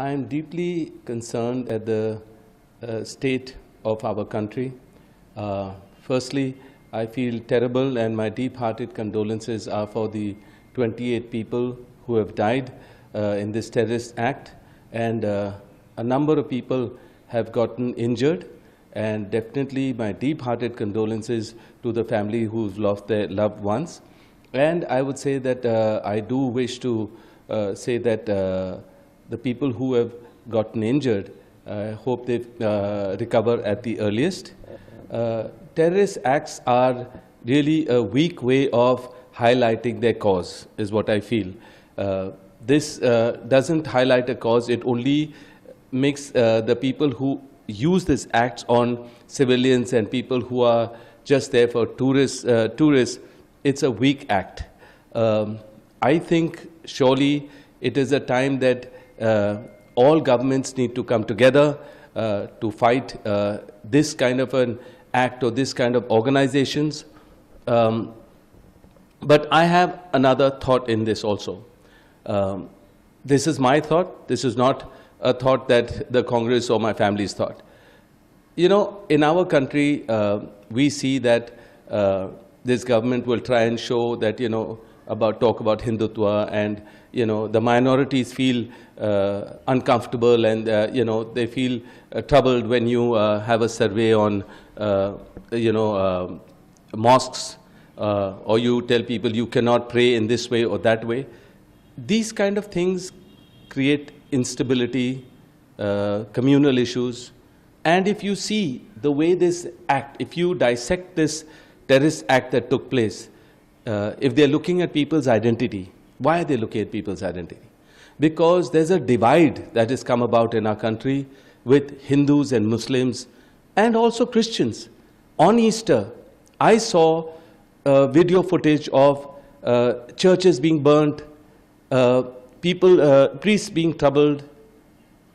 I am deeply concerned at the state of our country. Firstly, I feel terrible, and my deep-hearted condolences are for the 28 people who have died in this terrorist act, and a number of people have gotten injured. And definitely my deep-hearted condolences to the family who've lost their loved ones. And I would say that I do wish to say that the people who have gotten injured, I hope they recover at the earliest. Terrorist acts are really a weak way of highlighting their cause, is what I feel. This doesn't highlight a cause, it only makes the people who use these acts on civilians and people who are just there for tourists, it's a weak act. I think surely it is a time that all governments need to come together to fight this kind of an act or this kind of organizations. But I have another thought in this also. This is my thought. This is not a thought that the Congress or my family's thought. You know, in our country, we see that this government will try and show that, talk about Hindutva, and, the minorities feel uncomfortable, and, they feel troubled when you have a survey on, mosques, or you tell people you cannot pray in this way or that way. These kind of things create instability, communal issues. And if you see the way this act, if you dissect this terrorist act that took place, if they're looking at people's identity, why are they looking at people's identity? Because there's a divide that has come about in our country with Hindus and Muslims and also Christians. On Easter, I saw video footage of churches being burnt, priests being troubled.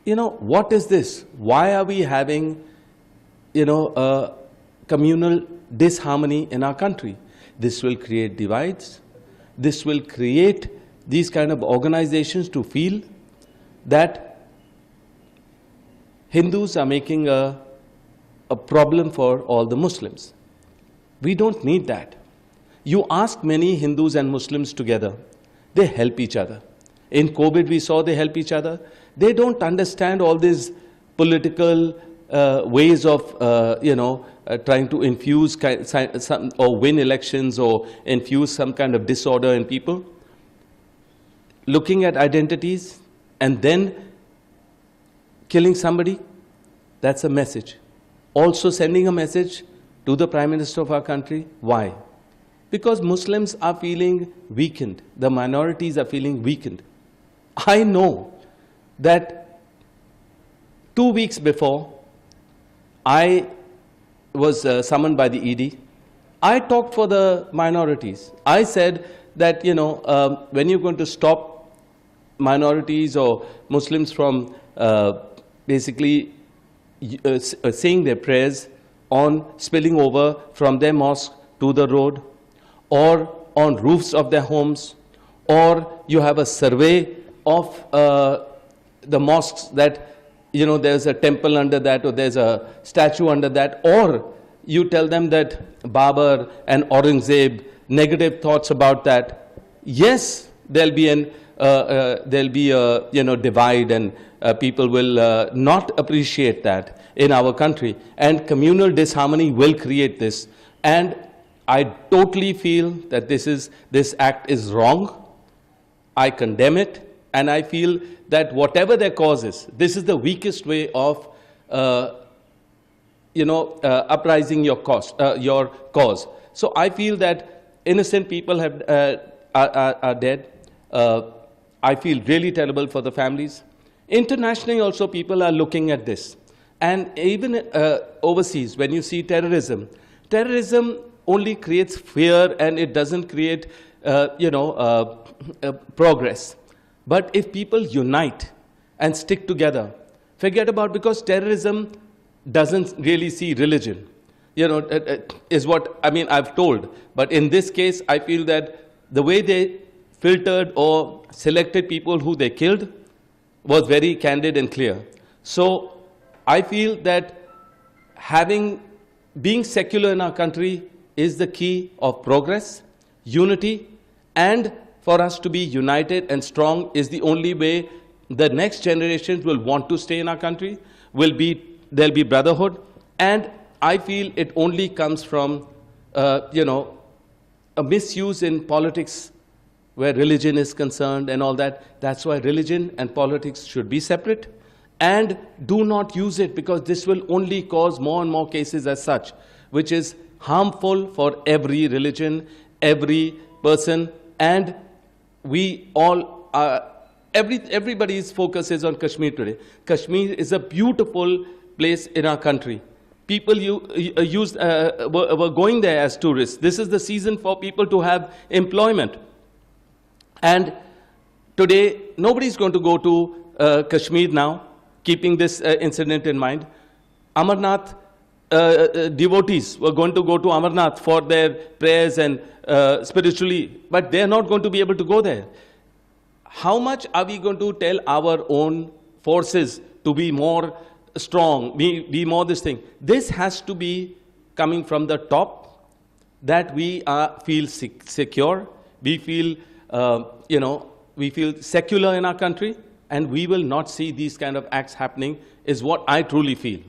What is this? Why are we having, a communal disharmony in our country? This will create divides. This will create these kind of organizations to feel that Hindus are making a problem for all the Muslims. We don't need that. You ask many Hindus and Muslims together, they help each other. In COVID, we saw they help each other. They don't understand all these political ways of, trying to infuse some, or win elections or infuse some kind of disorder in people. Looking at identities and then killing somebody, that's a message. Also sending a message to the Prime Minister of our country. Why? Because Muslims are feeling weakened. The minorities are feeling weakened. I know that 2 weeks before I was summoned by the ED, I talked for the minorities. I said that, when you're going to stop minorities or Muslims from basically saying their prayers on spilling over from their mosque to the road, or on roofs of their homes, or you have a survey of the mosques that, there's a temple under that, or there's a statue under that, or you tell them that Babur and Aurangzeb, negative thoughts about that. Yes, there'll be a divide, and people will not appreciate that in our country, and communal disharmony will create this. And I totally feel that this act is wrong. I condemn it, and I feel that whatever their cause is, this is the weakest way of, uprising your cause. So I feel that innocent people are dead. I feel really terrible for the families. Internationally also, people are looking at this. And even overseas, when you see terrorism only creates fear, and it doesn't create, progress. But if people unite and stick together, forget about, because terrorism doesn't really see religion, is what, I've told. But in this case, I feel that the way they filtered or selected people who they killed was very candid and clear. So I feel that being secular in our country is the key of progress, unity, and for us to be united and strong is the only way the next generations will want to stay in our country, there'll be brotherhood, and I feel it only comes from, a misuse in politics where religion is concerned and all that. That's why religion and politics should be separate, and do not use it, because this will only cause more and more cases as such, which is harmful for every religion, every person, and we all are, everybody's focus is on Kashmir today. Kashmir is a beautiful place in our country. People were going there as tourists. This is the season for people to have employment. And today, nobody's going to go to Kashmir now, keeping this incident in mind. Amarnath devotees were going to go to Amarnath for their prayers and spiritually, but they're not going to be able to go there. How much are we going to tell our own forces to be more strong, be more this thing? This has to be coming from the top, that we feel secure, we feel, we feel secular in our country, and we will not see these kind of acts happening, is what I truly feel.